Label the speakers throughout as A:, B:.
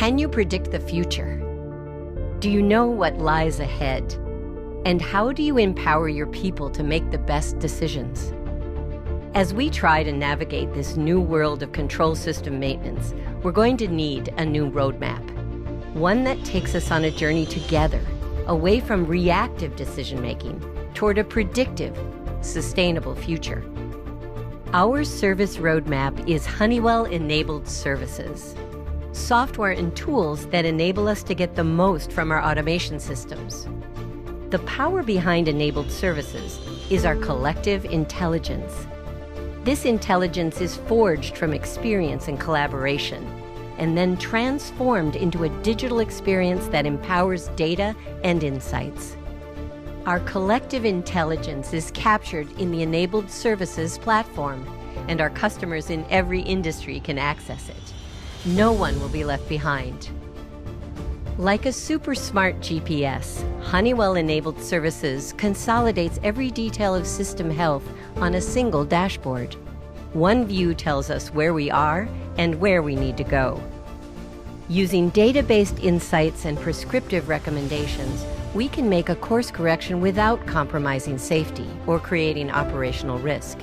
A: Can you predict the future? Do you know what lies ahead? And how do you empower your people to make the best decisions? As we try to navigate this new world of control system maintenance, we're going to need a new roadmap. One that takes us on a journey together, away from reactive decision-making toward a predictive, sustainable future. Our service roadmap is Honeywell Enabled Services, software and tools that enable us to get the most from our automation systems. The power behind enabled services is our collective intelligence. This intelligence is forged from experience and collaboration, and then transformed into a digital experience that empowers data and insights. Our collective intelligence is captured in the Enabled Services platform, and our customers in every industry can access it. No one will be left behind. Like a super smart GPS, Honeywell Enabled Services consolidates every detail of system health on a single dashboard. One view tells us where we are and where we need to go. Using data-based insights and prescriptive recommendations, we can make a course correction without compromising safety or creating operational risk.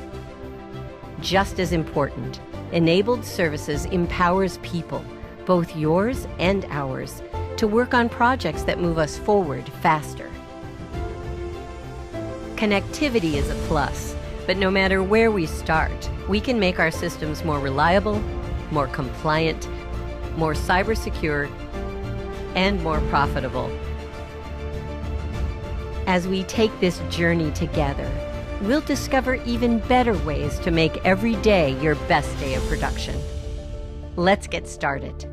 A: Just as important, Enabled Services empowers people, both yours and ours, to work on projects that move us forward faster. Connectivity is a plus, but no matter where we start, we can make our systems more reliable, more compliant, more cyber secure, and more profitable. As we take this journey together, we'll discover even better ways to make every day your best day of production. Let's get started.